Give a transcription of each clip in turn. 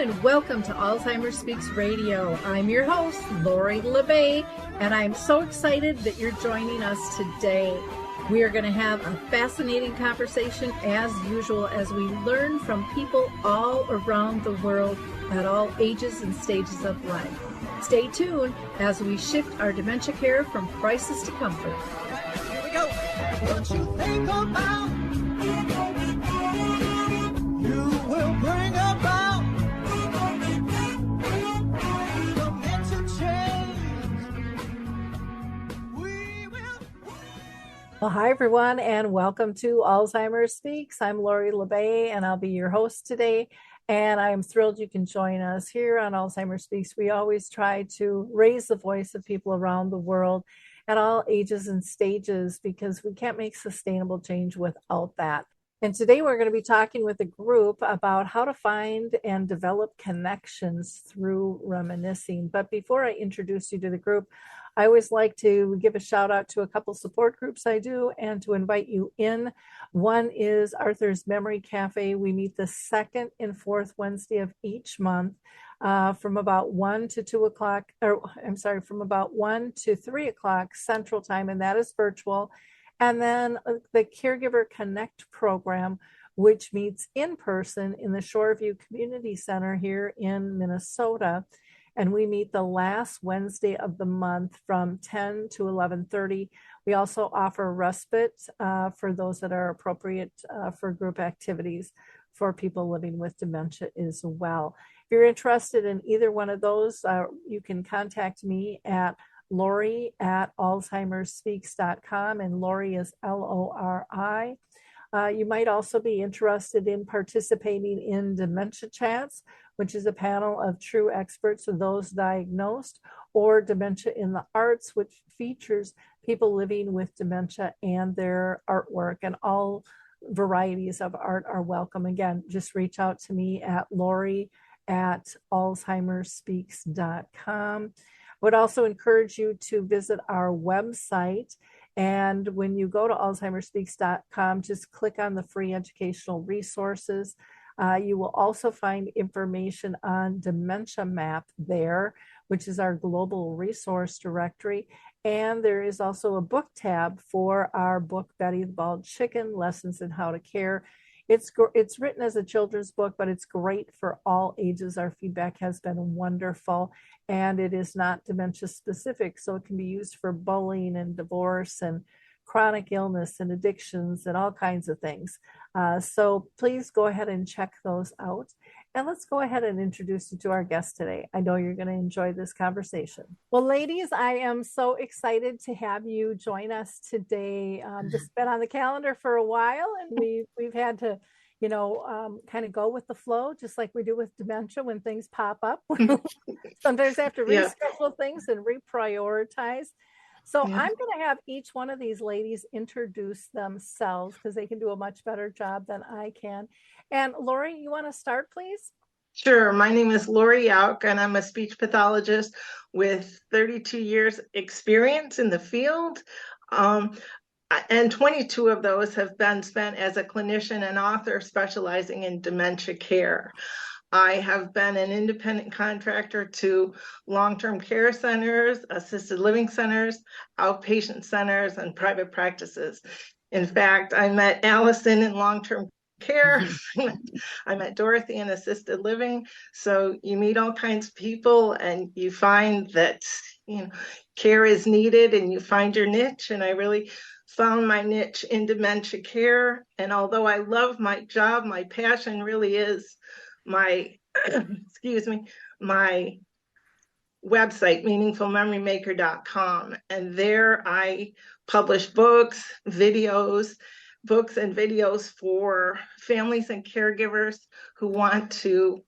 and welcome to Alzheimer Speaks Radio. I'm your host, Lori LeBay, and I'm so excited that you're joining us today. We are going to have a fascinating conversation as usual as we learn from people all around the world at all ages and stages of life. Stay tuned as we shift our dementia care from crisis to comfort. Here we go. What you think about, you will bring about the mental change. We will. Well, hi, everyone, and welcome to Alzheimer Speaks. I'm Lori LeBay, and I'll be your host today. And I'm thrilled you can join us here on Alzheimer Speaks. We always try to raise the voice of people around the world at all ages and stages because we can't make sustainable change without that. And today we're going to be talking with a group about how to find and develop connections through reminiscing. But before I introduce you to the group, I always like to give a shout out to a couple support groups I do and to invite you in. One is Arthur's Memory Cafe. We meet the second and fourth Wednesday of each month from about 1 to 2 o'clock, from about 1 to 3 o'clock Central Time, and that is virtual. And then the Caregiver Connect program, which meets in person in the Shoreview Community Center here in Minnesota. And we meet the last Wednesday of the month from 10 to 11:30. We also offer respite for those that are appropriate for group activities for people living with dementia as well. If you're interested in either one of those, you can contact me at Lori@alzheimerspeaks.com, and Lori is Lori. You might also be interested in participating in Dementia Chats, which is a panel of true experts of those diagnosed, or Dementia in the Arts, which features people living with dementia and their artwork, and all varieties of art are welcome. Again, just reach out to me at Lori@alzheimerspeaks.com. I would also encourage you to visit our website. And when you go to alzheimerspeaks.com, just click on the free educational resources. You will also find information on Dementia Map there, which is our global resource directory. And there is also a book tab for our book, Betty the Bald Chicken, Lessons in How to Care. It's written as a children's book, but it's great for all ages. Our feedback has been wonderful, and it is not dementia specific, so it can be used for bullying and divorce and chronic illness and addictions and all kinds of things. So please go ahead and check those out. And let's go ahead and introduce you to our guest today. I know you're going to enjoy this conversation. Well, ladies, I am so excited to have you join us today. This has been on the calendar for a while, and we've had to, kind of go with the flow, just like we do with dementia when things pop up. Sometimes have to reschedule things and reprioritize. So I'm going to have each one of these ladies introduce themselves because they can do a much better job than I can. And Lori, you want to start, please? Sure. My name is Lori Yauk, and I'm a speech pathologist with 32 years experience in the field. And 22 of those have been spent as a clinician and author specializing in dementia care. I have been an independent contractor to long-term care centers, assisted living centers, outpatient centers, and private practices. In fact, I met Alyson in long-term care. I met Dorothy in assisted living. So you meet all kinds of people and you find that, care is needed and you find your niche. And I really found my niche in dementia care. And although I love my job, my passion really is my my website, meaningfulmemorymaker.com. And there I publish books and videos for families and caregivers who want to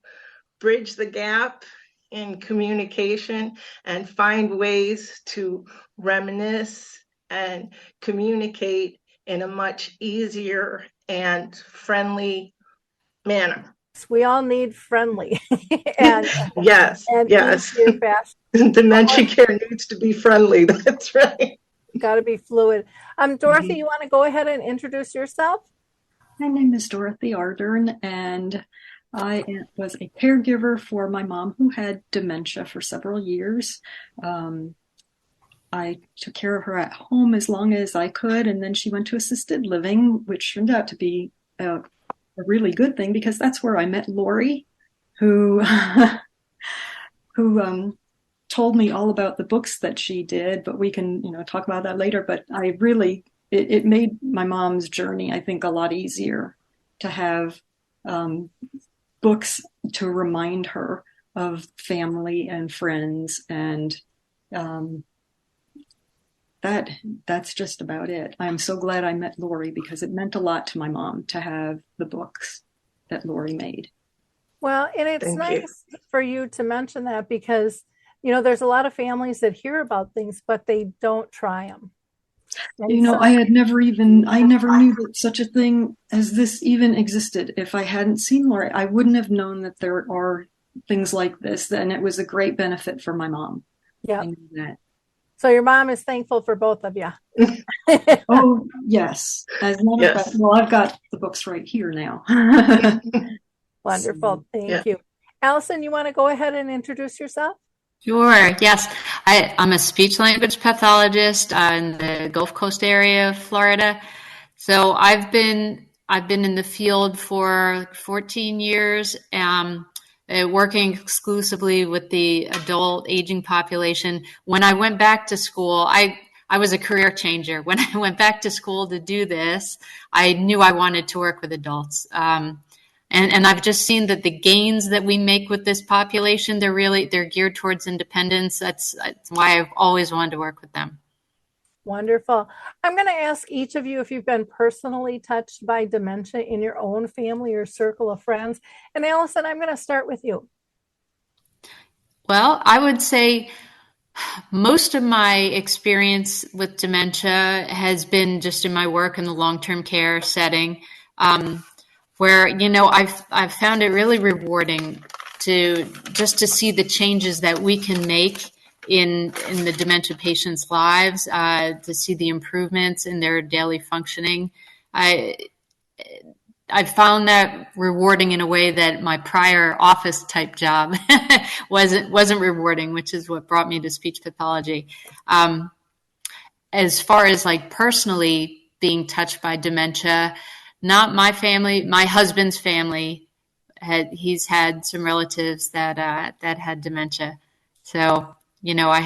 bridge the gap in communication and find ways to reminisce and communicate in a much easier and friendly manner. We all need friendly. and yes. Dementia care needs to be friendly. That's right. Got to be fluid. Dorothy, you want to go ahead and introduce yourself? My name is Dorothy Ardern, and was a caregiver for my mom who had dementia for several years. I took care of her at home as long as I could, and then she went to assisted living, which turned out to be a really good thing because that's where I met Lori, who who told me all about the books that she did. But we can talk about that later. But it made my mom's journey, I think, a lot easier to have books to remind her of family and friends, and that's just about it. I'm so glad I met Lori because it meant a lot to my mom to have the books that Lori made. Well, and it's nice for you to mention that because, there's a lot of families that hear about things, but they don't try them. I never knew that such a thing as this even existed. If I hadn't seen Lori, I wouldn't have known that there are things like this, and it was a great benefit for my mom. Yeah. So your mom is thankful for both of you. Oh, yes. As a matter of fact, I've got the books right here now. Wonderful. Thank you. Alyson, you want to go ahead and introduce yourself? Sure. Yes. I'm a speech language pathologist in the Gulf Coast area of Florida. So I've been in the field for 14 years, working exclusively with the adult aging population. When I went back to school, I was a career changer. When I went back to school to do this, I knew I wanted to work with adults. And I've just seen that the gains that we make with this population, they're geared towards independence. That's why I've always wanted to work with them. Wonderful. I'm going to ask each of you if you've been personally touched by dementia in your own family or circle of friends. And Alyson, I'm going to start with you. Well, I would say most of my experience with dementia has been just in my work in the long-term care setting. Where, I've found it really rewarding to see the changes that we can make in the dementia patients' lives, to see the improvements in their daily functioning. I found that rewarding in a way that my prior office type job wasn't rewarding, which is what brought me to speech pathology. As far as personally being touched by dementia, not my family. My husband's family he's had some relatives that had dementia. So, I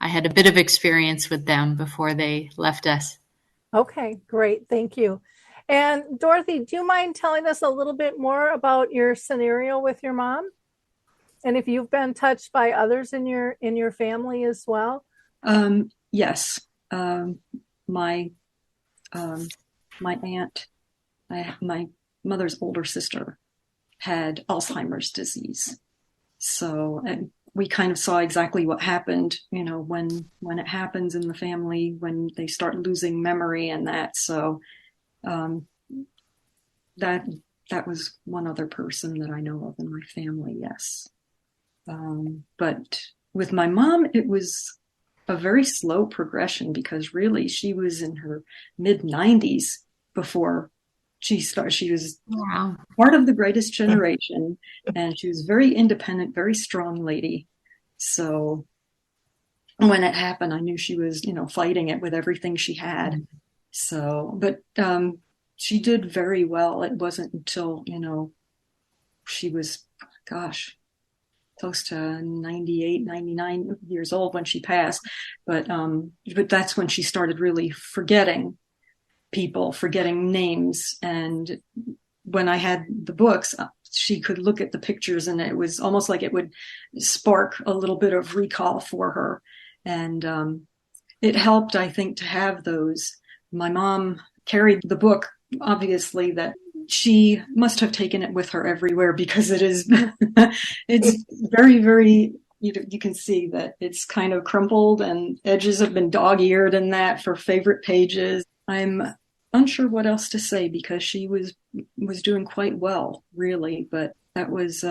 had a bit of experience with them before they left us. Okay, great. Thank you. And Dorothy, do you mind telling us a little bit more about your scenario with your mom? And if you've been touched by others in your family as well? Yes. My aunt, my mother's older sister, had Alzheimer's disease. So, and we kind of saw exactly what happened, when it happens in the family, when they start losing memory and that. So, that was one other person that I know of in my family. Yes. But with my mom, it was a very slow progression because really she was in her mid-90s before she started. She was part of the greatest generation, and she was very independent, very strong lady. So when it happened, I knew she was, fighting it with everything she had. So, but she did very well. It wasn't until, she was, close to 98, 99 years old when she passed. But that's when she started really forgetting people, forgetting names. And when I had the books, she could look at the pictures and it was almost like it would spark a little bit of recall for her. And it helped, I think, to have those. My mom carried the book, obviously, that she must have taken it with her everywhere because it is, it's very, very, you can see that it's kind of crumpled and edges have been dog-eared and that for favorite pages. I'm unsure what else to say because she was doing quite well, really, but that was,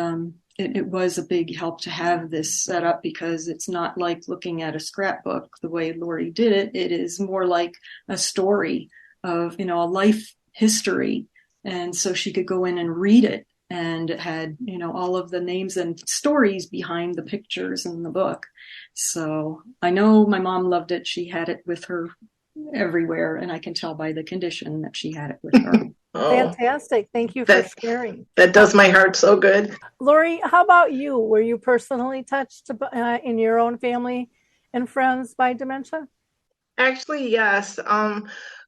it was a big help to have this set up because it's not like looking at a scrapbook the way Lori did it. It is more like a story of, a life history. And so she could go in and read it and it had, all of the names and stories behind the pictures in the book. So I know my mom loved it. She had it with her everywhere, and I can tell by the condition that she had it with her. Oh, Fantastic. Thank you for that sharing. that does my heart so good. Lori, how about you? Were you personally touched in your own family and friends by dementia? Actually, yes.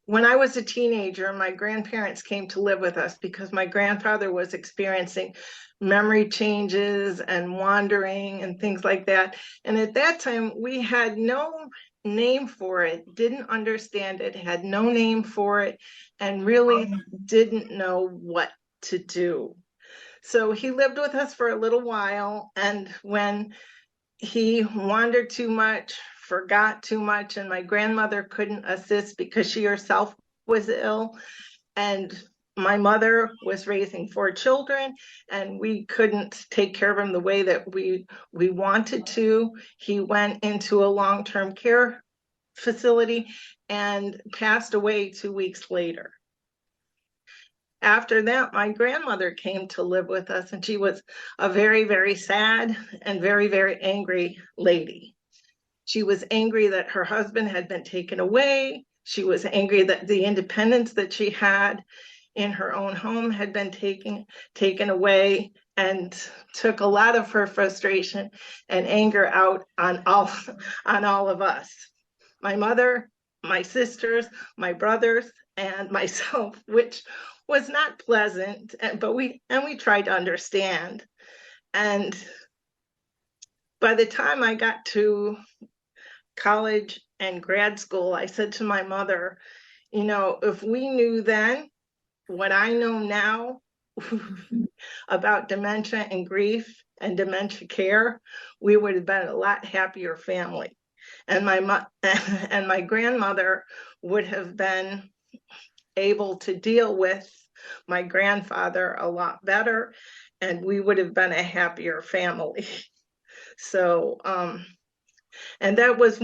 When I was a teenager, my grandparents came to live with us because my grandfather was experiencing memory changes and wandering and things like that. And at that time, we had no name for it, didn't understand it, had no name for it, and really didn't know what to do. So he lived with us for a little while, and when he wandered too much, forgot too much, and my grandmother couldn't assist because she herself was ill, and my mother was raising 4 children, and we couldn't take care of him the way that we wanted to. He went into a long-term care facility and passed away 2 weeks later. After that, my grandmother came to live with us, and she was a very, very sad and very, very angry lady. She was angry that her husband had been taken away. She was angry that the independence that she had in her own home had been taken away, and took a lot of her frustration and anger out on all of us. My mother, my sisters, my brothers, and myself, which was not pleasant, but we tried to understand. And by the time I got to college and grad school, I said to my mother, if we knew then what I know now about dementia and grief and dementia care, we would have been a lot happier family. And my grandmother would have been able to deal with my grandfather a lot better, and we would have been a happier family. So, and that was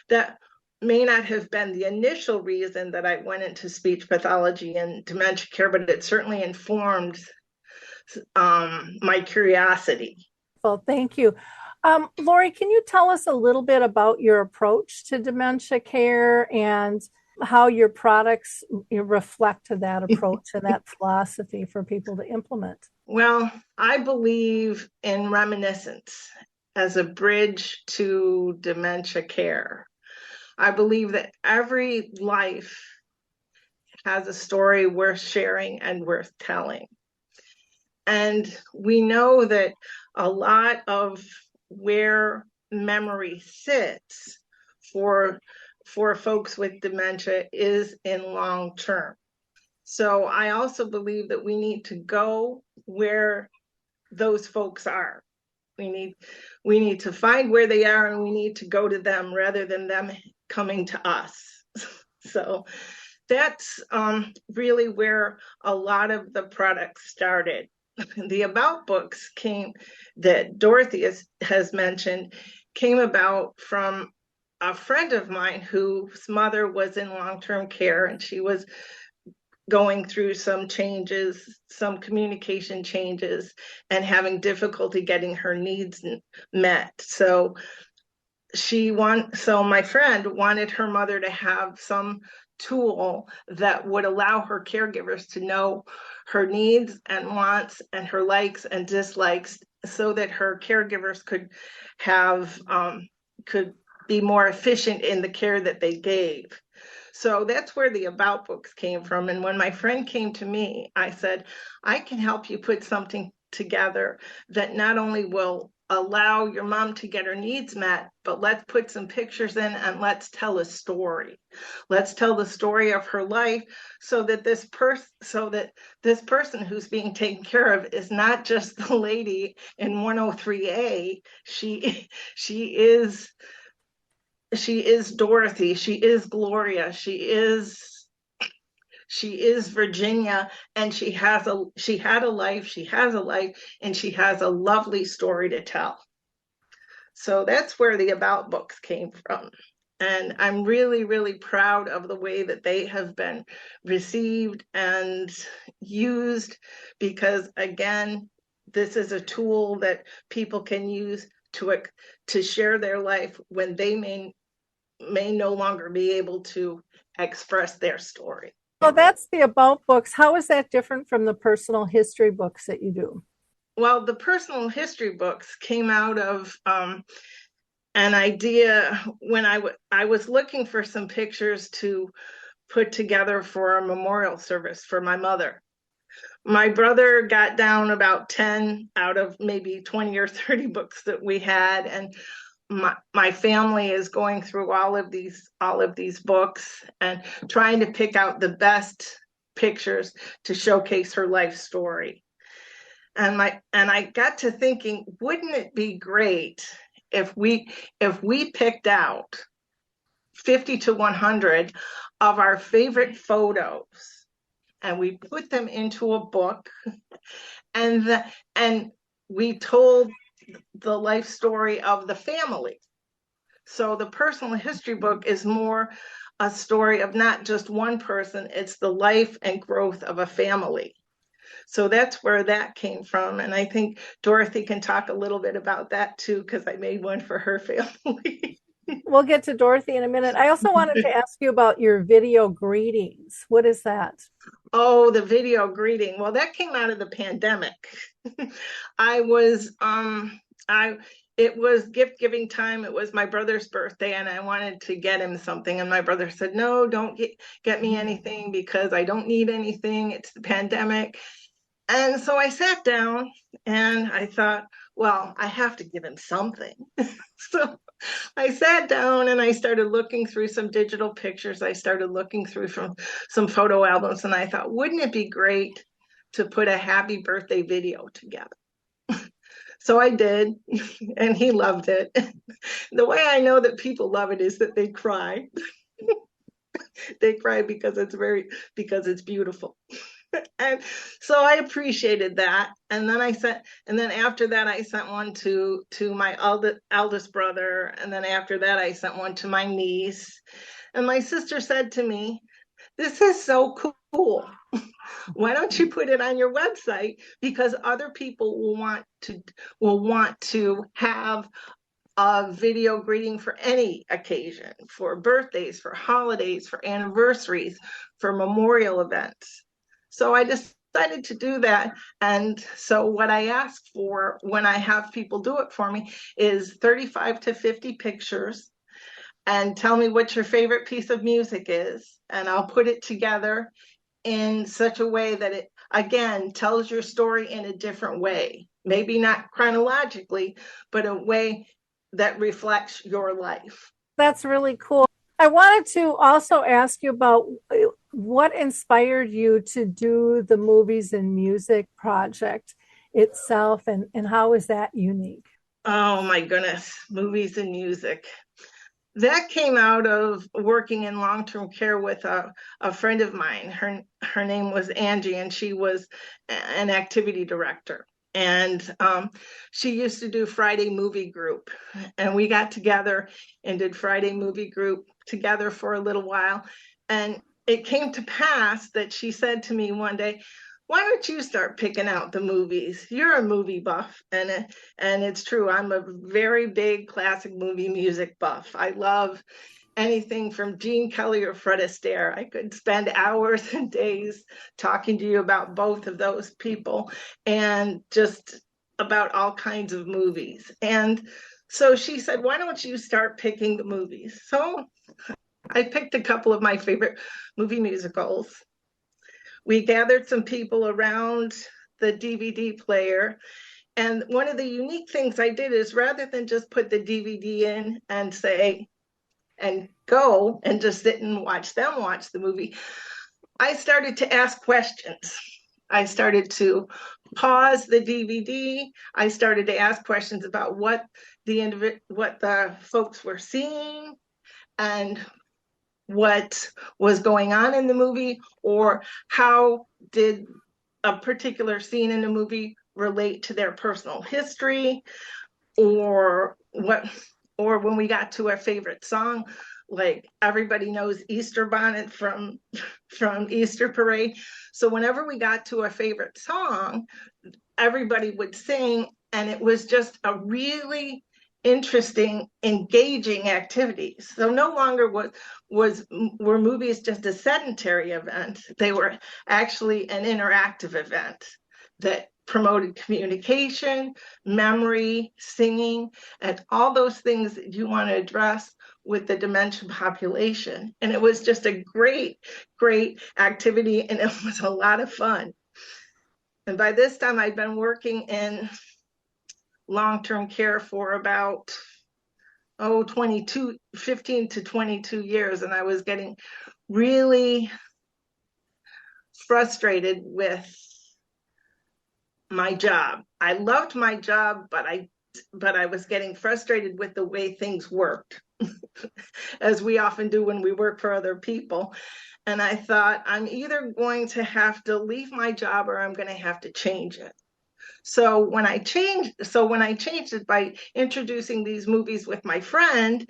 that may not have been the initial reason that I went into speech pathology and dementia care, but it certainly informed my curiosity. Well, thank you. Lori, can you tell us a little bit about your approach to dementia care and how your products reflect that approach and that philosophy for people to implement? Well, I believe in reminiscence as a bridge to dementia care. I believe that every life has a story worth sharing and worth telling. And we know that a lot of where memory sits for folks with dementia is in long term. So I also believe that we need to go where those folks are. We need to find where they are, and we need to go to them rather than them coming to us. So that's really where a lot of the products started. The About books that Dorothy has mentioned came about from a friend of mine whose mother was in long-term care, and she was going through some changes, some communication changes, and having difficulty getting her needs met. So my friend wanted her mother to have some tool that would allow her caregivers to know her needs and wants and her likes and dislikes, so that her caregivers could be more efficient in the care that they gave. So that's where the About books came from. And when my friend came to me, I said, I can help you put something together that not only will allow your mom to get her needs met, but let's put some pictures in and let's tell a story. Let's tell the story of her life, so that this person who's being taken care of is not just the lady in 103A. She is Dorothy, she is Gloria, she is Virginia, and she had a life, and she has a lovely story to tell. So that's where the About books came from. And I'm really, really proud of the way that they have been received and used, because again, this is a tool that people can use to share their life when they may no longer be able to express their story. So that's the about books. How is that different from the personal history books that you do? Well, the personal history books came out of an idea when I was looking for some pictures to put together for a memorial service for my mother. My brother got down about 10 out of maybe 20 or 30 books that we had, and my family is going through all of these books and trying to pick out the best pictures to showcase her life story. And I got to thinking, wouldn't it be great if we picked out 50 to 100 of our favorite photos and we put them into a book, and we told the life story of the family. So the personal history book is more a story of not just one person, it's the life and growth of a family. So that's where that came from. And I think Dorothy can talk a little bit about that too, because I made one for her family. We'll get to Dorothy in a minute. I also wanted to ask you about your video greetings. What is that? Oh, the video greeting. Well, that came out of the pandemic. It was gift giving time. It was my brother's birthday and I wanted to get him something. And my brother said, no, don't get me anything because I don't need anything. It's the pandemic. And so I sat down and I thought, well, I have to give him something. So I sat down and I started looking through some digital pictures. I started looking through some photo albums, and I thought, wouldn't it be great to put a happy birthday video together? So I did, and he loved it. The way I know that people love it is that they cry. They cry because it's beautiful. And so I appreciated that. And then after that, I sent one to my eldest brother. And then after that, I sent one to my niece. And my sister said to me, this is so cool. Why don't you put it on your website? Because other people will want to have a video greeting for any occasion, for birthdays, for holidays, for anniversaries, for memorial events. So I decided to do that. And so what I ask for when I have people do it for me is 35 to 50 pictures, and tell me what your favorite piece of music is. And I'll put it together in such a way that it, again, tells your story in a different way. Maybe not chronologically, but a way that reflects your life. That's really cool. I wanted to also ask you about what inspired you to do the movies and music project itself, and how is that unique? Oh my goodness, movies and music. That came out of working in long-term care with a friend of mine. Her name was Angie, and she was an activity director. And she used to do Friday movie group. And we got together and did Friday movie group together for a little while. And it came to pass that she said to me one day, why don't you start picking out the movies? You're a movie buff. And it's true. I'm a very big classic movie music buff. I love anything from Gene Kelly or Fred Astaire. I could spend hours and days talking to you about both of those people and just about all kinds of movies. And so she said, why don't you start picking the movies? So I picked a couple of my favorite movie musicals. We gathered some people around the DVD player. And one of the unique things I did is, rather than just put the DVD in and say, and go and just sit and watch them watch the movie, I started to ask questions. I started to pause the DVD. I started to ask questions about what the folks were seeing and what was going on in the movie, or how did a particular scene in the movie relate to their personal history, or when we got to our favorite song, like everybody knows Easter Bonnet from Easter Parade. So whenever we got to a favorite song, everybody would sing, and it was just a really interesting, engaging activity. So no longer were movies just a sedentary event. They were actually an interactive event that promoted communication, memory, singing, and all those things that you want to address with the dementia population. And it was just a great, great activity, and it was a lot of fun. And by this time, I'd been working in long-term care for about 15 to 22 years, and I was getting really frustrated with my job. I loved my job, but I was getting frustrated with the way things worked, as we often do when we work for other people. And I thought, I'm either going to have to leave my job or I'm going to have to change it. So when I changed it by introducing these movies with my friend,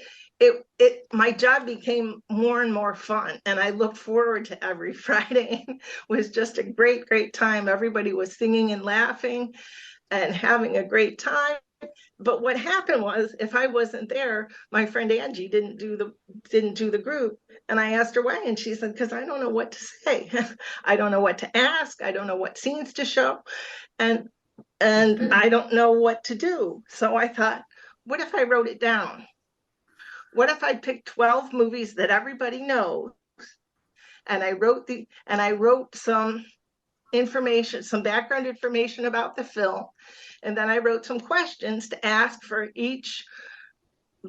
my job became more and more fun, and I looked forward to every Friday. It was just a great, great time. Everybody was singing and laughing and having a great time. But what happened was, if I wasn't there, my friend Angie didn't do the group, and I asked her why, and she said, because I don't know what to say. I don't know what to ask. I don't know what scenes to show, and I don't know what to do. So I thought, what if I wrote it down? What if I picked 12 movies that everybody knows, and I wrote some information, some background information about the film, and then I wrote some questions to ask for each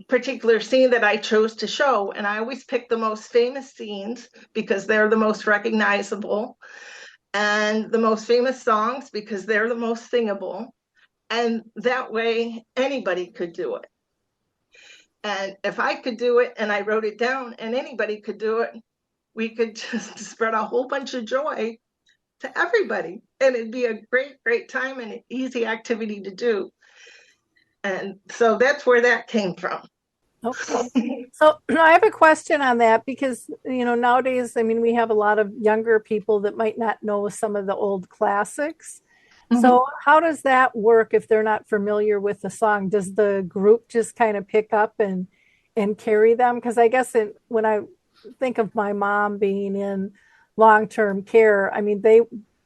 particular scene that I chose to show. And I always pick the most famous scenes because they're the most recognizable, and the most famous songs because they're the most singable. And that way anybody could do it. And if I could do it and I wrote it down and anybody could do it, we could just spread a whole bunch of joy to everybody. And it'd be a great, great time and an easy activity to do. And so that's where that came from. Okay. So I have a question on that because, nowadays, we have a lot of younger people that might not know some of the old classics. Mm-hmm. So how does that work if they're not familiar with the song? Does the group just kind of pick up and carry them? Because I guess when I think of my mom being in long-term care,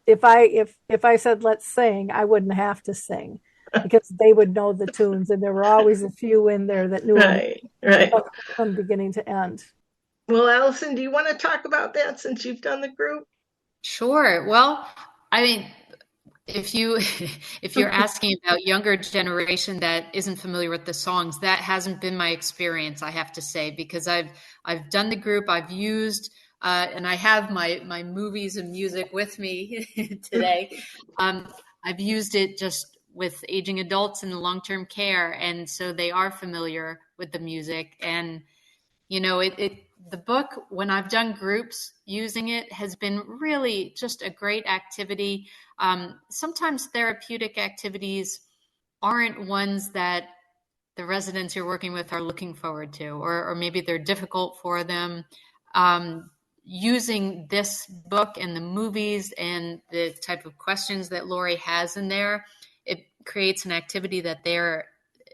if I said let's sing, I wouldn't have to sing because they would know the tunes, and there were always a few in there that knew right from beginning to end. Well, Alyson, do you want to talk about that since you've done the group? Sure. Well, if you're asking about younger generation that isn't familiar with the songs, that hasn't been my experience, I have to say, because I've done the group, I've used and I have my movies and music with me today. I've used it just with aging adults in long-term care, and so they are familiar with the music. And the book, when I've done groups using it, has been really just a great activity. Sometimes therapeutic activities aren't ones that the residents you're working with are looking forward to, or maybe they're difficult for them. Using this book and the movies and the type of questions that Lori has in there, it creates an activity that they're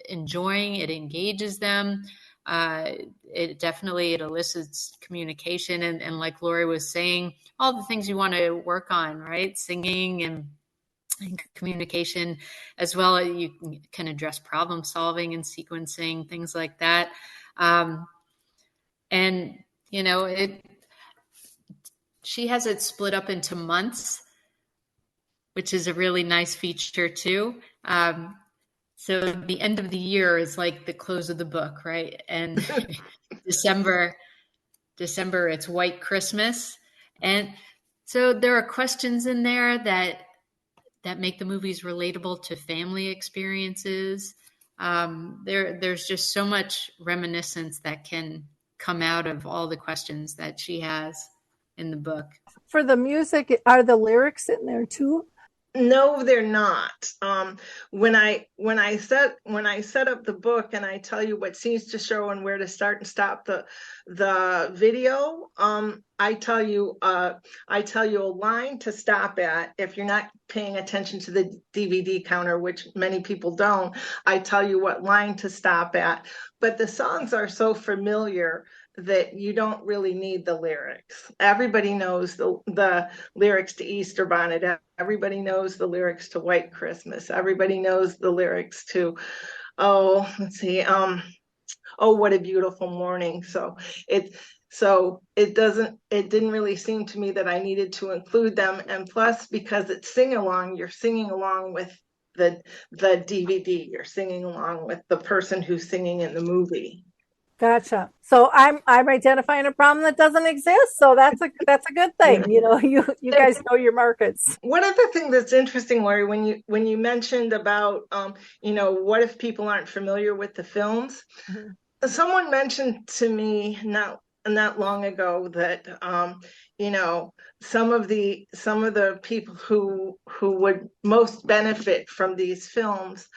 enjoying. It engages them. It elicits communication, and like Lori was saying, all the things you want to work on, right? Singing and communication, as well. You can address problem solving and sequencing, things like that. She has it split up into months, which is a really nice feature too. So the end of the year is like the close of the book, right? And December, it's White Christmas. And so there are questions in there that make the movies relatable to family experiences. There's just so much reminiscence that can come out of all the questions that she has in the book. For the music, are the lyrics in there too? No, they're not. When I set up the book and I tell you what scenes to show and where to start and stop the video, I tell you a line to stop at. If you're not paying attention to the DVD counter, which many people don't, I tell you what line to stop at. But the songs are so familiar that you don't really need the lyrics. Everybody knows the lyrics to Easter Bonnet. Everybody knows the lyrics to White Christmas. Everybody knows the lyrics to, let's see, oh, what a beautiful morning. It didn't really seem to me that I needed to include them. And plus, because it's sing along, you're singing along with the DVD. You're singing along with the person who's singing in the movie. Gotcha. So I'm identifying a problem that doesn't exist. So that's a good thing. You know, you guys know your markets. One of the things that's interesting, Lori, when you mentioned about what if people aren't familiar with the films? Mm-hmm. Someone mentioned to me not long ago that some of the people who would most benefit from these films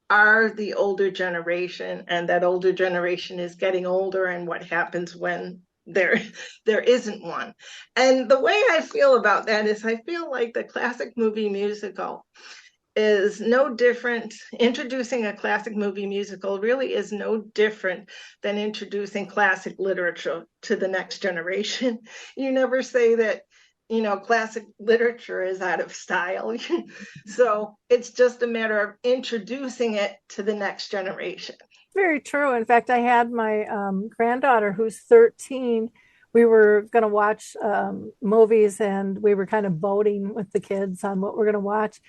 are the older generation, and that older generation is getting older, and what happens when there isn't one. And the way I feel about that is I feel like the classic movie musical is no different. Introducing a classic movie musical really is no different than introducing classic literature to the next generation. You never say that classic literature is out of style. So it's just a matter of introducing it to the next generation. Very true. In fact, I had my granddaughter who's 13. We were going to watch movies, and we were kind of voting with the kids on what we're going to watch.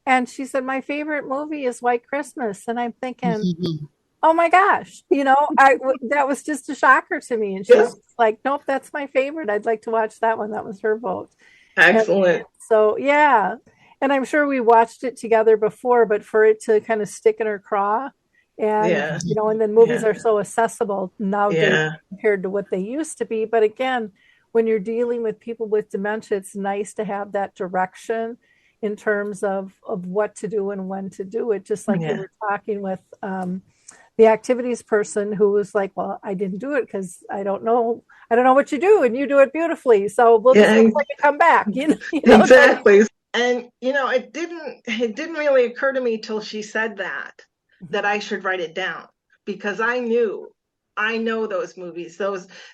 And she said, my favorite movie is White Christmas. And I'm thinking, oh my gosh, that was just a shocker to me. And she was like, nope, that's my favorite. I'd like to watch that one. That was her vote. Excellent. And so, yeah. And I'm sure we watched it together before, but for it to kind of stick in her craw, and, and then movies are so accessible nowadays compared to what they used to be. But again, when you're dealing with people with dementia, it's nice to have that direction in terms of what to do and when to do it. Just like you were talking with the activities person who was like, well, I didn't do it because I don't know what you do, and you do it beautifully. So we'll just wait for you to come back. Exactly. And it didn't really occur to me till she said that I should write it down, because I know those movies.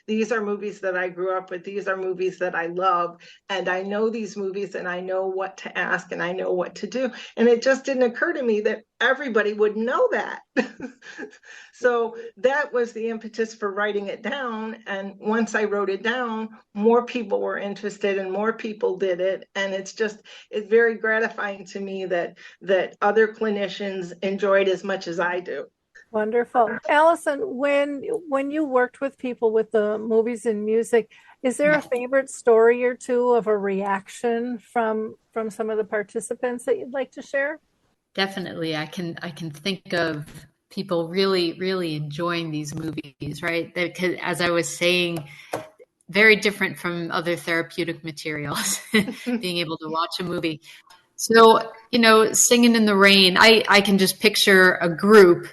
These are movies that I grew up with. These are movies that I love. And I know these movies, and I know what to ask, and I know what to do. And it just didn't occur to me that everybody would know that. So that was the impetus for writing it down. And once I wrote it down, more people were interested and more people did it. And it's very gratifying to me that other clinicians enjoyed as much as I do. Wonderful. Alyson, when you worked with people with the movies and music, is there a favorite story or two of a reaction from some of the participants that you'd like to share? Definitely. I can think of people really, really enjoying these movies, right? Because, as I was saying, very different from other therapeutic materials, being able to watch a movie. So, Singing in the Rain, I can just picture a group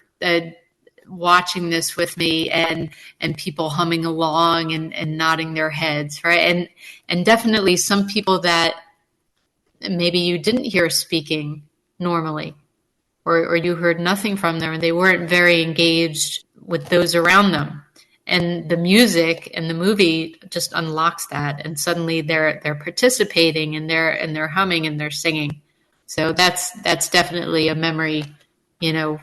watching this with me, and people humming along and nodding their heads, right? And definitely some people that maybe you didn't hear speaking normally, or you heard nothing from them, and they weren't very engaged with those around them. And the music and the movie just unlocks that, and suddenly they're participating, and they're humming and they're singing. So that's definitely a memory.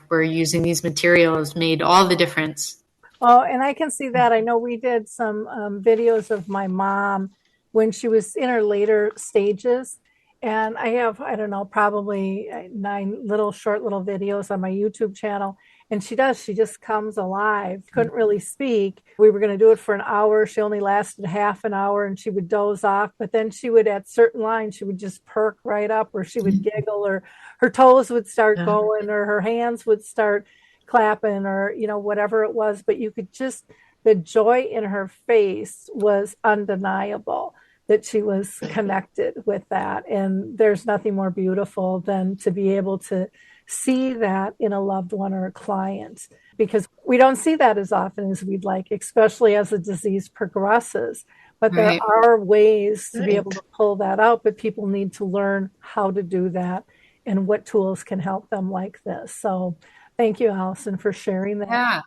Where using these materials made all the difference. Oh, and I can see that. I know we did some videos of my mom when she was in her later stages. And I have, I don't know, probably 9 short little videos on my YouTube channel. And she just comes alive. Couldn't really speak. We were going to do it for an hour. She only lasted half an hour, and she would doze off. But then she would, at certain lines, she would just perk right up, or she would giggle, or her toes would start going, or her hands would start clapping, or, whatever it was. But you could just, the joy in her face was undeniable. that she was connected with that. And there's nothing more beautiful than to be able to see that in a loved one or a client, because we don't see that as often as we'd like, especially as the disease progresses. But there Right. are ways to be able Right. to pull that out, but people need to learn how to do that and what tools can help them like this. So thank you, Alyson, for sharing that. Yeah.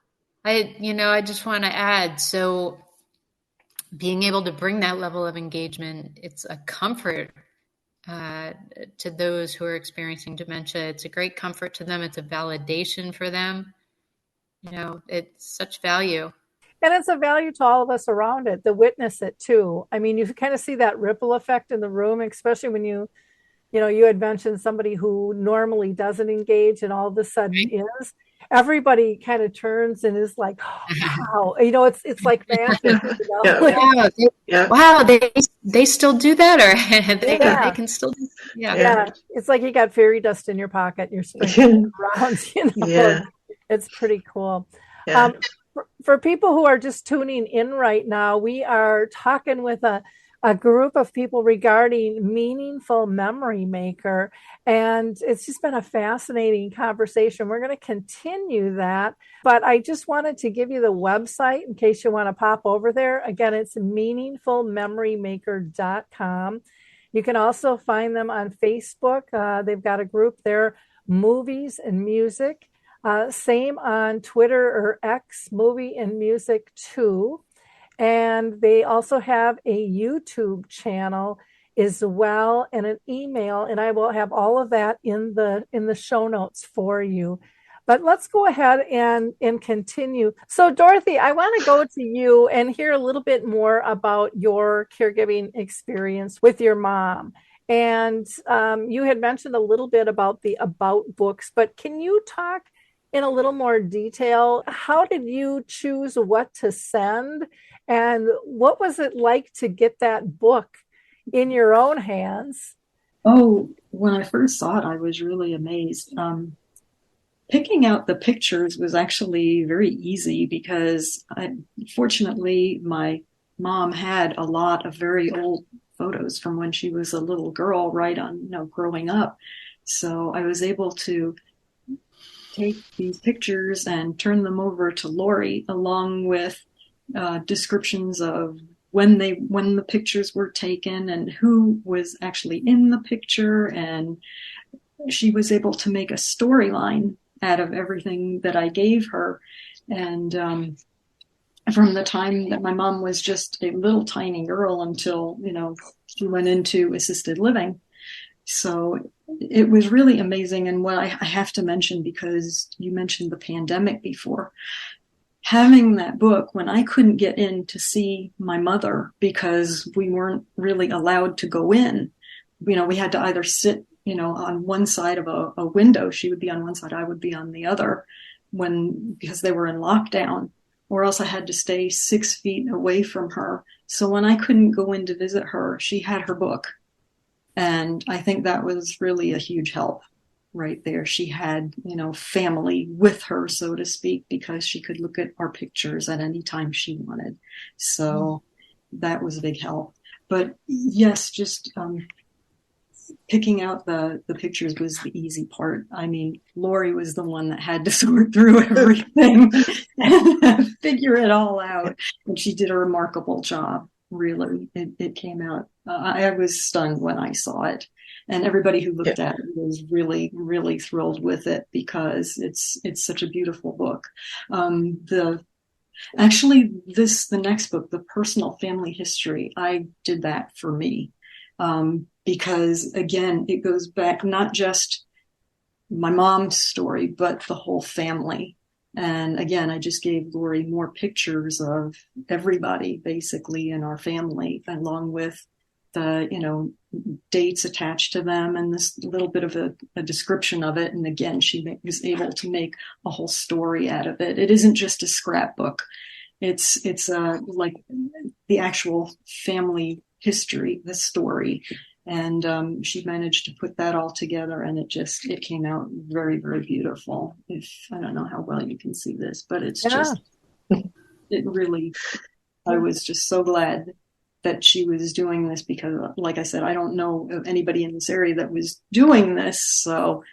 I just want to add, so being able to bring that level of engagement, it's a comfort uh, to those who are experiencing dementia. It's a great comfort to them. It's a validation for them. It's such value. And it's a value to all of us around it, to witness it too. I mean, you kind of see that ripple effect in the room, especially when you had mentioned somebody who normally doesn't engage and all of a sudden is. Everybody kind of turns and is like, wow, it's like magic. Yeah. Wow, Yeah. wow, they still do that, or they Yeah. can still do. Yeah. Yeah, it's like you got fairy dust in your pocket and you're sprinkling it around, Yeah. It's pretty cool. Yeah. For people who are just tuning in right now, we are talking with a group of people regarding Meaningful Memory Maker. And it's just been a fascinating conversation. We're going to continue that. But I just wanted to give you the website in case you want to pop over there. Again, it's meaningfulmemorymaker.com. You can also find them on Facebook. They've got a group there, Movies and Music. Same on Twitter or X, Movie and Music 2. And they also have a YouTube channel as well, and an email. And I will have all of that in the show notes for you. But let's go ahead and continue. So, Dorothy, I want to go to you and hear a little bit more about your caregiving experience with your mom. And you had mentioned a little bit about the About books, but can you talk in a little more detail? How did you choose what to send? And what was it like to get that book in your own hands? Oh, when I first saw it, I was really amazed. Picking out the pictures was actually very easy because fortunately, my mom had a lot of very old photos from when she was a little girl, right on, growing up. So I was able to take these pictures and turn them over to Lori, along with descriptions of when the pictures were taken and who was actually in the picture. And she was able to make a storyline out of everything that I gave her. And from the time that my mom was just a little tiny girl until, she went into assisted living. So it was really amazing. And what I have to mention, because you mentioned the pandemic before, having that book when I couldn't get in to see my mother because we weren't really allowed to go in, we had to either sit, on one side of a window. She would be on one side, I would be on the other because they were in lockdown, or else I had to stay 6 feet away from her. So when I couldn't go in to visit her, she had her book. And I think that was really a huge help right there. She had, family with her, so to speak, because she could look at our pictures at any time she wanted. So that was a big help. But yes, just picking out the pictures was the easy part. I mean, Lori was the one that had to sort through everything and figure it all out. And she did a remarkable job. Really, it came out. I was stunned when I saw it, and everybody who looked at it was really, really thrilled with it because it's such a beautiful book. The next book, The Personal Family History, I did that for me because again, it goes back not just my mom's story, but the whole family. And again, I just gave Lori more pictures of everybody basically in our family, along with the, dates attached to them and this little bit of a description of it. And again, she was able to make a whole story out of it. It isn't just a scrapbook. It's like the actual family history, the story. And she managed to put that all together, and it came out very, very beautiful. I don't know how well you can see this, but it really, I was just so glad that she was doing this because, like I said, I don't know of anybody in this area that was doing this. So,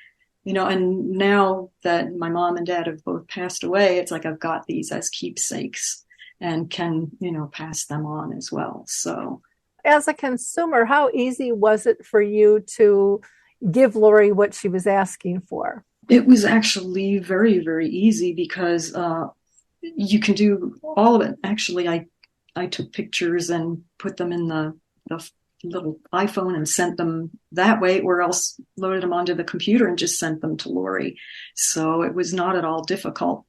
and now that my mom and dad have both passed away, it's like I've got these as keepsakes and can, pass them on as well. So, as a consumer, how easy was it for you to give Lori what she was asking for? It was actually very, very easy because you can do all of it. Actually, I took pictures and put them in the little iPhone and sent them that way, or else loaded them onto the computer and just sent them to Lori. So it was not at all difficult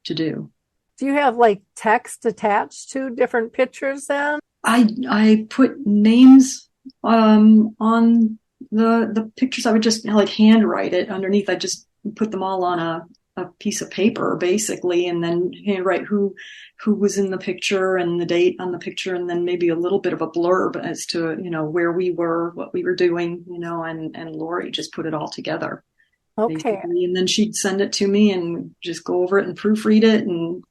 to do. Do you have like text attached to different pictures then? I put names on the pictures. I would just like handwrite it underneath. I just put them all on a piece of paper basically, and then handwrite who was in the picture and the date on the picture, and then maybe a little bit of a blurb as to where we were, what we were doing, and Lori just put it all together. Okay. Basically. And then she'd send it to me and just go over it and proofread it, and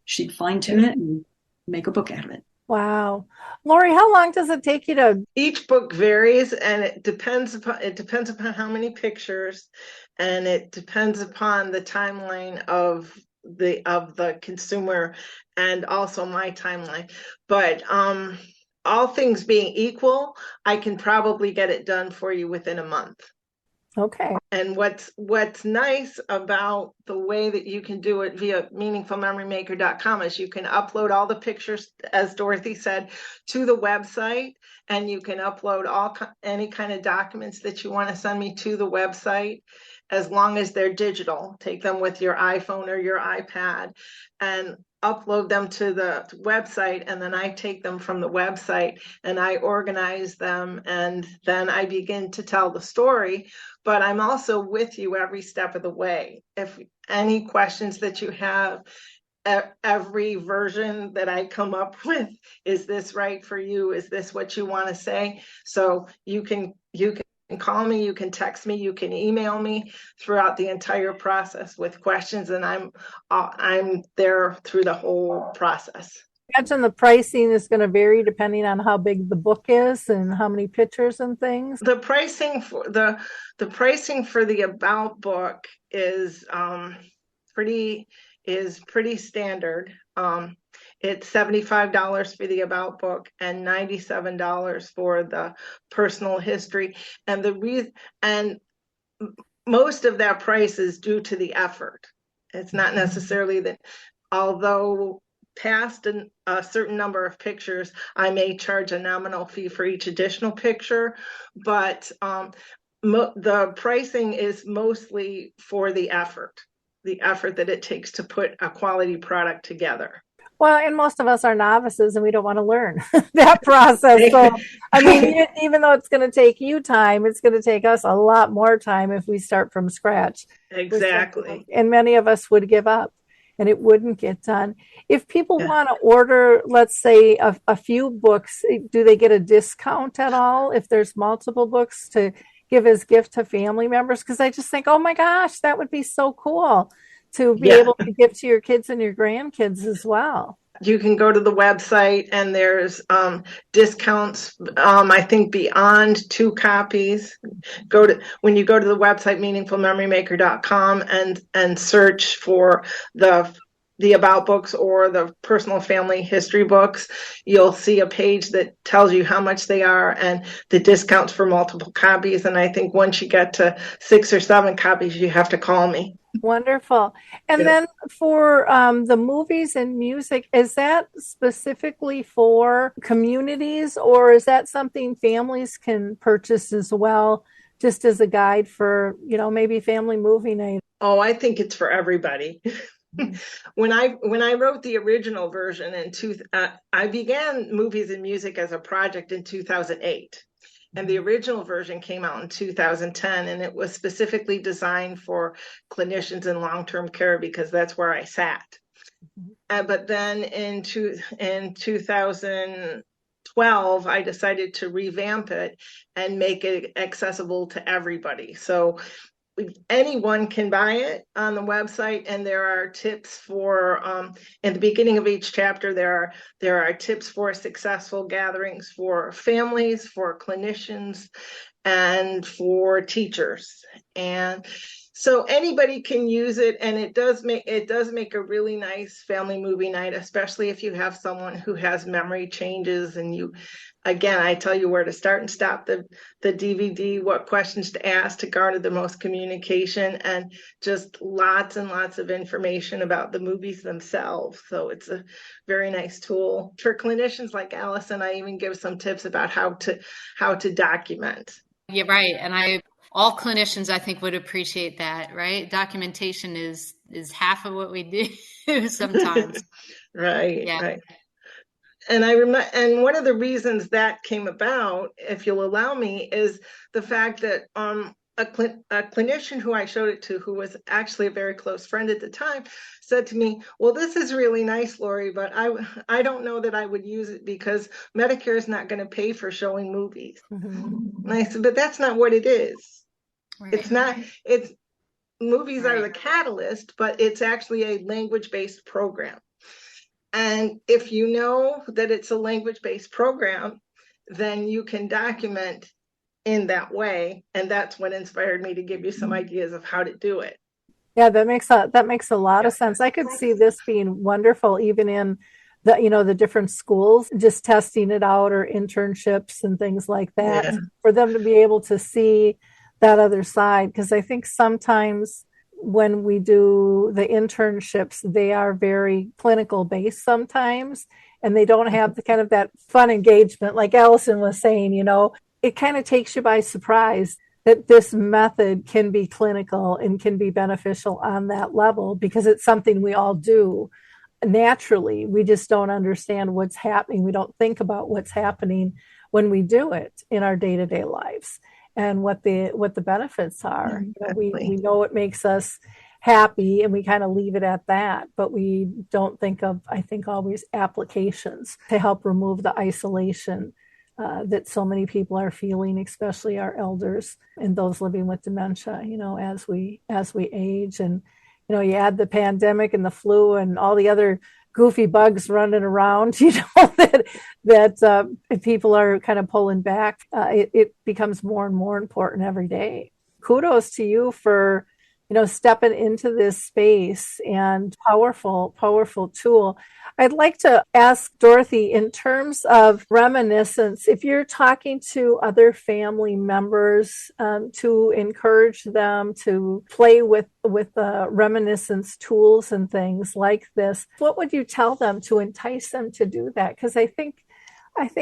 she'd fine tune it and make a book out of it. Wow. Lori, how long does it take you to? Each book varies, and it depends upon how many pictures, and it depends upon the timeline of the consumer and also my timeline. But all things being equal, I can probably get it done for you within a month. Okay. And what's nice about the way that you can do it via meaningfulmemorymaker.com is you can upload all the pictures, as Dorothy said, to the website, and you can upload any kind of documents that you want to send me to the website, as long as they're digital. Take them with your iPhone or your iPad and upload them to the website, and then I take them from the website and I organize them, and then I begin to tell the story. But I'm also with you every step of the way. If any questions that you have, every version that I come up with, is this right for you? Is this what you want to say? So you can call me, you can text me, you can email me throughout the entire process with questions, and I'm there through the whole process. I imagine the pricing is going to vary depending on how big the book is and how many pictures and things. The pricing for the About book is pretty standard. It's $75 for the About book and $97 for the personal history. And most of that price is due to the effort. It's not necessarily that, although past a certain number of pictures, I may charge a nominal fee for each additional picture, but the pricing is mostly for the effort that it takes to put a quality product together. Well, and most of us are novices and we don't want to learn that process. So, I mean, even though it's going to take you time, it's going to take us a lot more time if we start from scratch. Exactly. And many of us would give up and it wouldn't get done. If people want to order, let's say, a few books, do they get a discount at all if there's multiple books to give as gift to family members? Because I just think, oh my gosh, that would be so cool to be able to give to your kids and your grandkids as well. You can go to the website and there's discounts, I think beyond 2 copies. When you go to the website, meaningfulmemorymaker.com, and search for the About books or the personal family history books, you'll see a page that tells you how much they are and the discounts for multiple copies. And I think once you get to 6 or 7 copies, you have to call me. Wonderful. And then for the movies and music, is that specifically for communities, or is that something families can purchase as well, just as a guide for, maybe family movie night? Oh, I think it's for everybody. When I wrote the original version I began movies and music as a project in 2008. And the original version came out in 2010, and it was specifically designed for clinicians in long-term care because that's where I sat. But then in 2012, I decided to revamp it and make it accessible to everybody. So anyone can buy it on the website, and there are tips for in the beginning of each chapter there are tips for successful gatherings for families, for clinicians, and for teachers. And so anybody can use it, and it does make a really nice family movie night, especially if you have someone who has memory changes. And again, I tell you where to start and stop the DVD, what questions to ask to garner the most communication, and just lots and lots of information about the movies themselves. So it's a very nice tool for clinicians like Alyson. I even give some tips about how to document. Yeah, right. And all clinicians, I think, would appreciate that, right? Documentation is half of what we do sometimes. Right, Yeah. right. And and one of the reasons that came about, if you'll allow me, is the fact that a clinician who I showed it to, who was actually a very close friend at the time, said to me, "Well, this is really nice, Lori, but I don't know that I would use it because Medicare is not going to pay for showing movies." Mm-hmm. And I said, "But that's not what it is. Right. It's not. It's movies are the catalyst, but it's actually a language-based program. And if you know that it's a language-based program, then you can document in that way. And that's what inspired me to give you some ideas of how to do it." Yeah, that makes a lot of sense. I could see this being wonderful even in the different schools, just testing it out, or internships and things like that, for them to be able to see that other side. Because I think sometimes when we do the internships, they are very clinical based sometimes, and they don't have the kind of that fun engagement like Alyson was saying. It kind of takes you by surprise that this method can be clinical and can be beneficial on that level, because it's something we all do naturally. We just don't understand what's happening. We don't think about what's happening when we do it in our day-to-day lives, and what the benefits are. We know it makes us happy, and we kind of leave it at that, but we don't think of, I think, always applications to help remove the isolation that so many people are feeling, especially our elders and those living with dementia, as we age. And you add the pandemic and the flu and all the other goofy bugs running around, that people are kind of pulling back. It becomes more and more important every day. Kudos to you for, stepping into this space, and powerful tool. I'd like to ask Dorothy, in terms of Reminiscence, if you're talking to other family members, to encourage them to play with Reminiscence tools and things like this, what would you tell them to entice them to do that? Because I think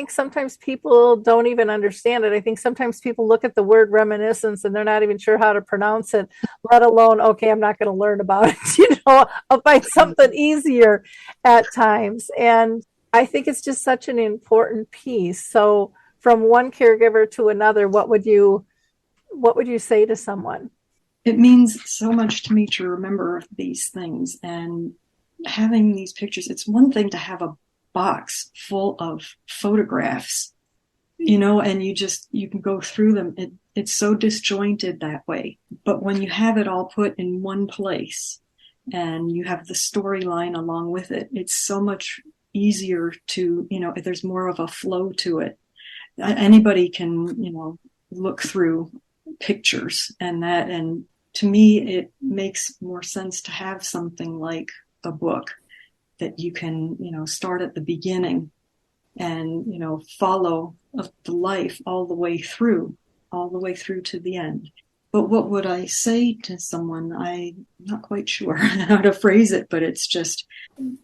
sometimes people don't even understand it. I think sometimes people look at the word reminiscence and they're not even sure how to pronounce it, let alone, okay, I'm not going to learn about it. I'll find something easier at times. And I think it's just such an important piece. So from one caregiver to another, what would you say to someone? It means so much to me to remember these things, and having these pictures. It's one thing to have a box full of photographs, and you can go through them. It's so disjointed that way. But when you have it all put in one place and you have the storyline along with it, it's so much easier to, there's more of a flow to it. Anybody can, look through pictures and to me, it makes more sense to have something like a book that you can, start at the beginning and, follow the life all the way through to the end. But what would I say to someone? I'm not quite sure how to phrase it, but it's just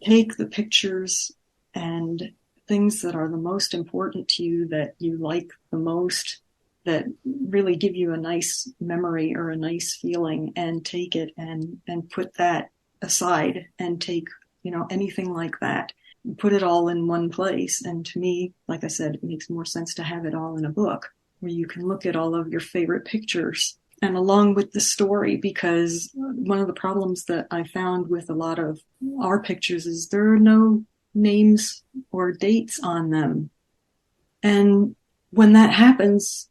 take the pictures and things that are the most important to you, that you like the most, that really give you a nice memory or a nice feeling, and take it and put that aside, and take anything like that, put it all in one place. And to me, like I said, it makes more sense to have it all in a book where you can look at all of your favorite pictures and along with the story, because one of the problems that I found with a lot of our pictures is there are no names or dates on them. And when that happens,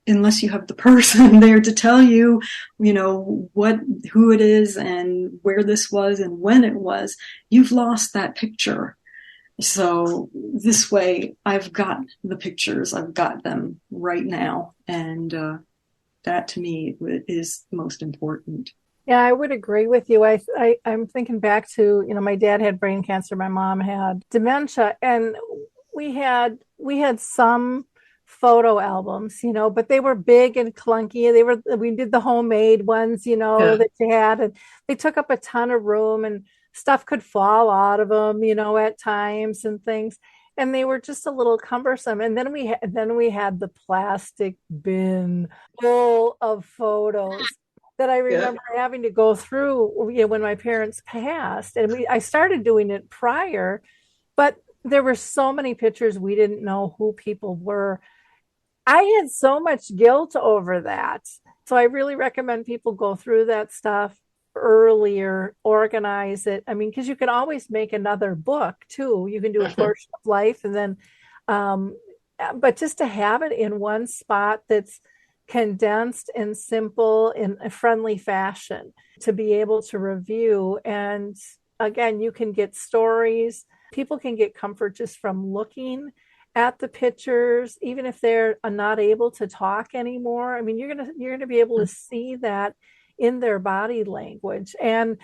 unless you have the person there to tell you, who it is and where this was and when it was, you've lost that picture. So this way, I've got the pictures, I've got them right now. And that to me is most important. Yeah, I would agree with you. I'm thinking back to, my dad had brain cancer, my mom had dementia, and we had some photo albums, but they were big and clunky. We did the homemade ones, that you had, and they took up a ton of room and stuff could fall out of them, at times and things. And they were just a little cumbersome. And then we had the plastic bin full of photos that I remember having to go through, when my parents passed. And I started doing it prior, but there were so many pictures we didn't know who people were. I had so much guilt over that. So I really recommend people go through that stuff earlier, organize it. I mean, because you can always make another book too. You can do a portion of life, and then, but just to have it in one spot that's condensed and simple in a friendly fashion to be able to review. And again, you can get stories. People can get comfort just from looking at the pictures, even if they're not able to talk anymore. I mean, you're gonna be able to see that in their body language, and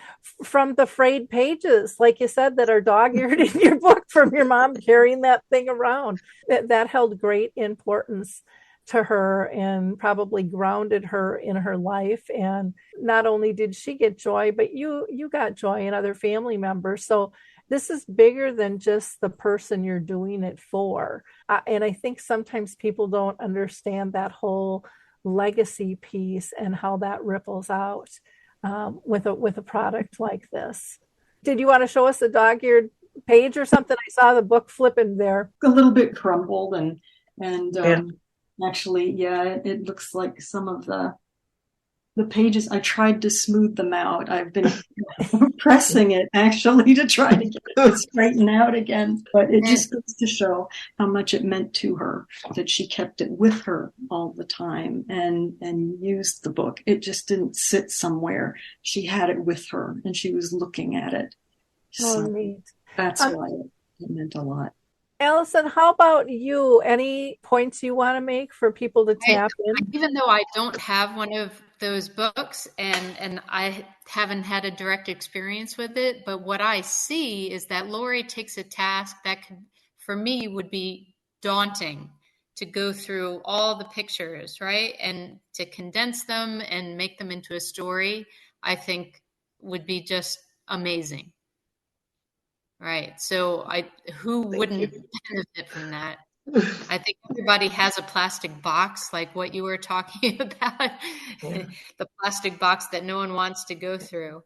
from the frayed pages, like you said, that are dog-eared in your book from your mom carrying that thing around, that held great importance to her and probably grounded her in her life. And not only did she get joy, but you got joy in other family members. So this is bigger than just the person you're doing it for. And I think sometimes people don't understand that whole legacy piece and how that ripples out with a product like this. Did you want to show us a dog-eared page or something? I saw the book flipping there. A little bit crumbled and actually, it looks like some of the pages, I tried to smooth them out. I've been pressing it actually to try to get it straightened out again. But it just goes to show how much it meant to her that she kept it with her all the time and used the book. It just didn't sit somewhere. She had it with her and she was looking at it. So neat. That's why it meant a lot. Alyson, how about you? Any points you want to make for people to tap in? Even though I don't have one of those books and I haven't had a direct experience with it, but what I see is that Lori takes a task that for me would be daunting, to go through all the pictures, right? And to condense them and make them into a story, I think would be just amazing. Right. So who wouldn't benefit from that? I think everybody has a plastic box, like what you were talking about, the plastic box that no one wants to go through.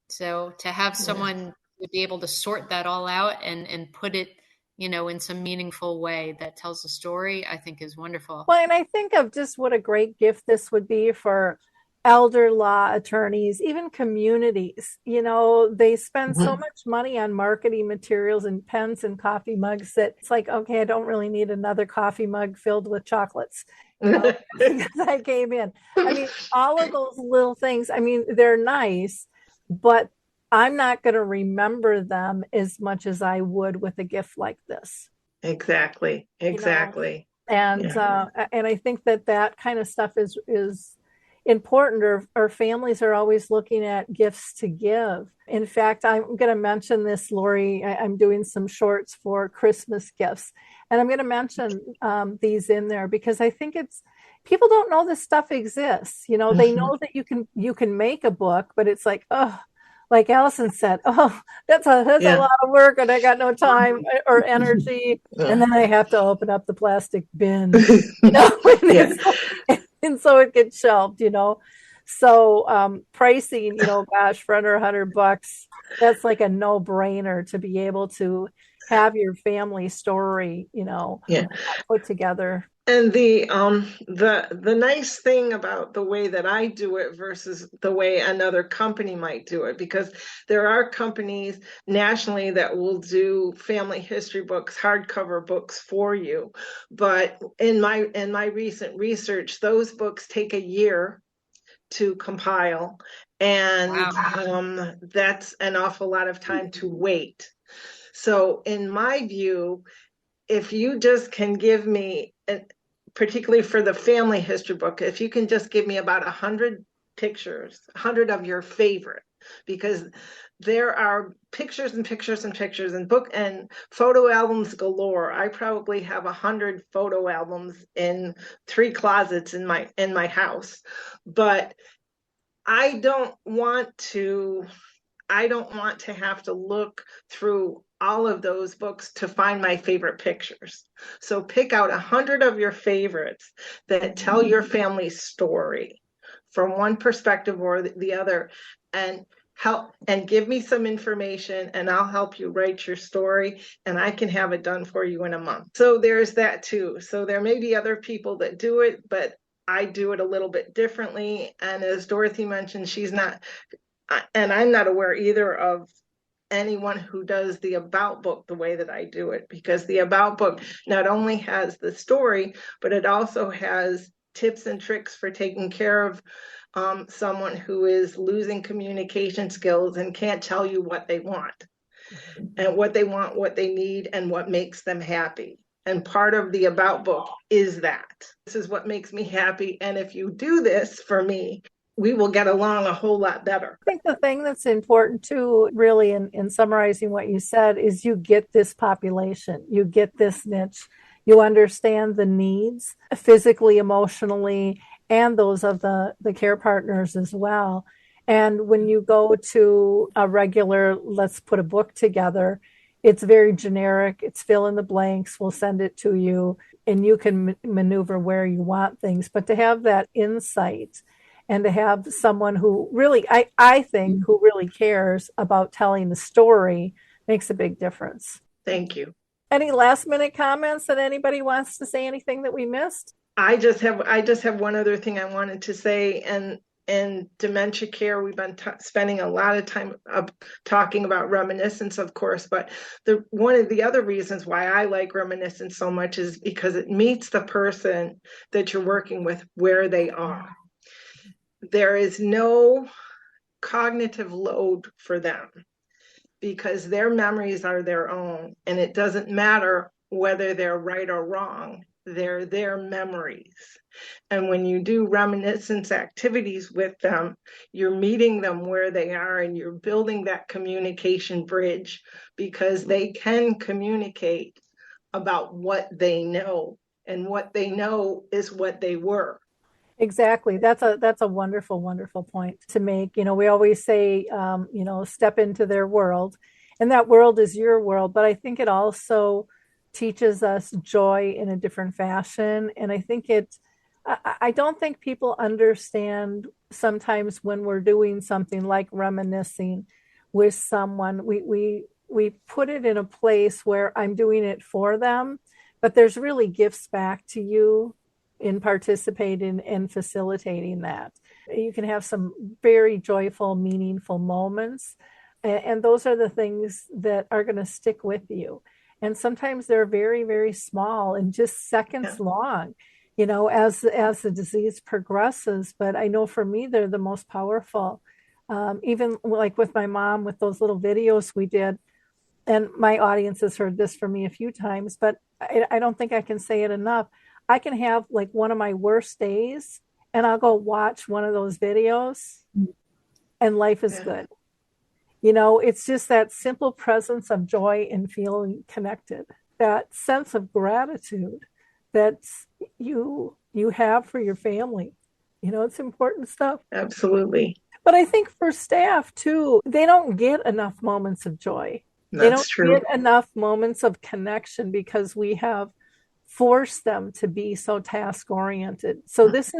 So to have someone to be able to sort that all out and put it, in some meaningful way that tells a story, I think is wonderful. Well, and I think of just what a great gift this would be for elder law attorneys, even communities. They spend so much money on marketing materials and pens and coffee mugs that it's like, okay, I don't really need another coffee mug filled with chocolates because I came in. I mean, all of those little things, I mean, they're nice, but I'm not going to remember them as much as I would with a gift like this. Exactly. And I think that kind of stuff is important, or families are always looking at gifts to give. In fact, I'm going to mention this, Lori. I'm doing some shorts for Christmas gifts, and I'm going to mention these in there because I think people don't know this stuff exists. They know that you can make a book, but it's like, like Alyson said, that's a lot of work, and I got no time or energy, and then I have to open up the plastic bin. And so it gets shelved, So pricing, gosh, for under $100, That's like a no-brainer to be able to have your family story, Yeah. put together. And the nice thing about the way that I do it versus the way another company might do it, because there are companies nationally that will do family history books, hardcover books for you. But in my recent research, those books take a year to compile, and Wow. that's an awful lot of time to wait. So in my view, if you just can give me, particularly for the family history book, if you can just give me about 100 pictures, 100 of your favorite, because there are pictures and pictures and pictures and book and photo albums galore. I probably have 100 photo albums in 3 closets in my house, but I don't want to I don't want to have to look through all of those books to find my favorite pictures. So pick out 100 of your favorites that tell your family's story from one perspective or the other, and help and give me some information, and I'll help you write your story, and I can have it done for you in a month. So there's that too. So there may be other people that do it, but I do it a little bit differently. And as Dorothy mentioned, she's not, and I'm not aware either of anyone who does the about book the way that I do it, because the about book not only has the story, but it also has tips and tricks for taking care of someone who is losing communication skills and can't tell you what they want, and what they want, what they need, and what makes them happy. And part of the about book is that this is what makes me happy. And if you do this for me, we will get along a whole lot better. I think the thing that's important too, really, in summarizing what you said, is you get this population, you get this niche, you understand the needs physically, emotionally, and those of the care partners as well. And when you go to a regular, let's put a book together, it's very generic. It's fill in the blanks. We'll send it to you, and you can maneuver where you want things. But to have that insight and to have someone who really, I think, who really cares about telling the story makes a big difference. Thank you. Any last minute comments that anybody wants to say, anything that we missed? I just have one other thing I wanted to say. And in dementia care, we've been spending a lot of time talking about reminiscence, of course, but one of the other reasons why I like reminiscence so much is because it meets the person that you're working with where they are. There is no cognitive load for them because their memories are their own, and it doesn't matter whether they're right or wrong. They're their memories. And when you do reminiscence activities with them, you're meeting them where they are, and you're building that communication bridge, because they can communicate about what they know, and what they know is what they were. Exactly. That's a wonderful, wonderful point to make. We always say, step into their world, and that world is your world. But I think it also teaches us joy in a different fashion. And I think I don't think people understand sometimes when we're doing something like reminiscing with someone, we put it in a place where I'm doing it for them, but there's really gifts back to you in participating and facilitating that. You can have some very joyful, meaningful moments, and those are the things that are going to stick with you. And sometimes they're very, very small and just seconds long, as the disease progresses. But I know for me, they're the most powerful. Even like with my mom, with those little videos we did, and my audience has heard this from me a few times, but I don't think I can say it enough. I can have like one of my worst days, and I'll go watch one of those videos, and life is good. It's just that simple presence of joy and feeling connected, that sense of gratitude that you have for your family. It's important stuff. Absolutely. But I think for staff too, they don't get enough moments of joy. They don't get enough moments of connection because we have forced them to be so task oriented. So this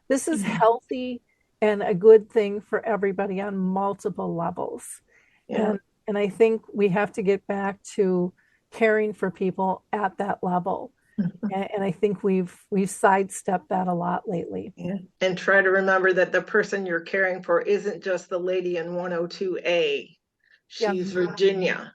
is healthy and a good thing for everybody on multiple levels. And I think we have to get back to caring for people at that level. And I think we've sidestepped that a lot lately. Yeah. And try to remember that the person you're caring for isn't just the lady in 102A. She's Virginia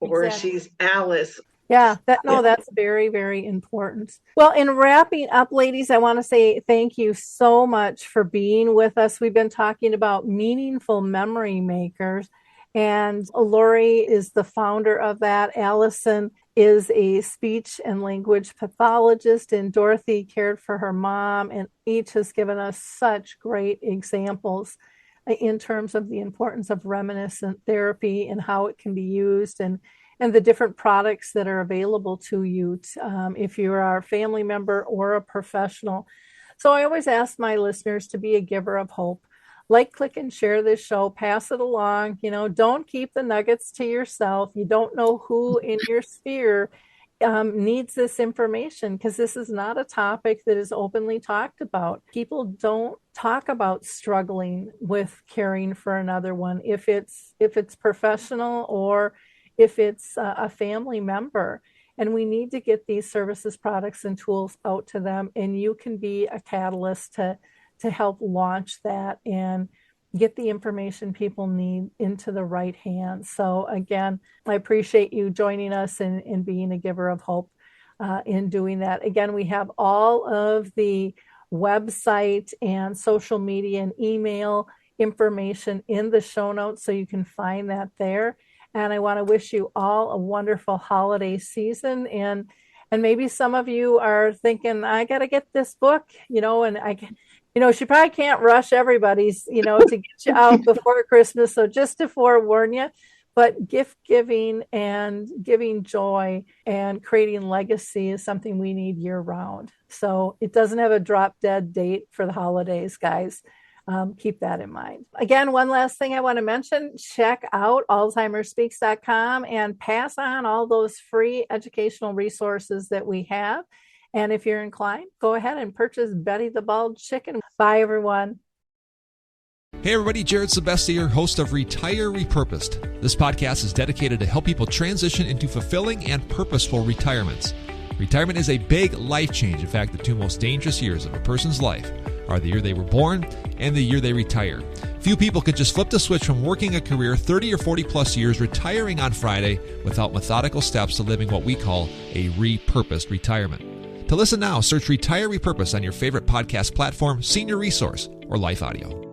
or she's Alice. Yeah, that's very, very important. Well, in wrapping up, ladies, I want to say thank you so much for being with us. We've been talking about meaningful memory makers, and Lori is the founder of that. Alyson is a speech and language pathologist, and Dorothy cared for her mom, and each has given us such great examples in terms of the importance of reminiscent therapy and how it can be used, and the different products that are available to you if you are a family member or a professional. So I always ask my listeners to be a giver of hope. Like, click, and share this show. Pass it along. Don't keep the nuggets to yourself. You don't know who in your sphere needs this information, because this is not a topic that is openly talked about. People don't talk about struggling with caring for another one, if it's professional or if it's a family member. And we need to get these services, products, and tools out to them. And you can be a catalyst to help launch that and get the information people need into the right hands. So again, I appreciate you joining us and being a giver of hope in doing that. Again, we have all of the website and social media and email information in the show notes, so you can find that there. And I want to wish you all a wonderful holiday season. And maybe some of you are thinking, I got to get this book, and she probably can't rush everybody's, to get you out before Christmas. So just to forewarn you, but gift giving and giving joy and creating legacy is something we need year round. So it doesn't have a drop dead date for the holidays, guys. Keep that in mind. Again, one last thing I want to mention, check out alzheimerspeaks.com and pass on all those free educational resources that we have. And if you're inclined, go ahead and purchase Betty the Bald Chicken. Bye, everyone. Hey everybody, Jared Sebestier, host of Retire Repurposed. This podcast is dedicated to help people transition into fulfilling and purposeful retirements. Retirement is a big life change. In fact, the two most dangerous years of a person's life are the year they were born and the year they retire. Few people could just flip the switch from working a career 30 or 40 plus years, retiring on Friday, without methodical steps to living what we call a repurposed retirement. To listen now, search Retire Repurposed on your favorite podcast platform, Senior Resource, or Life Audio.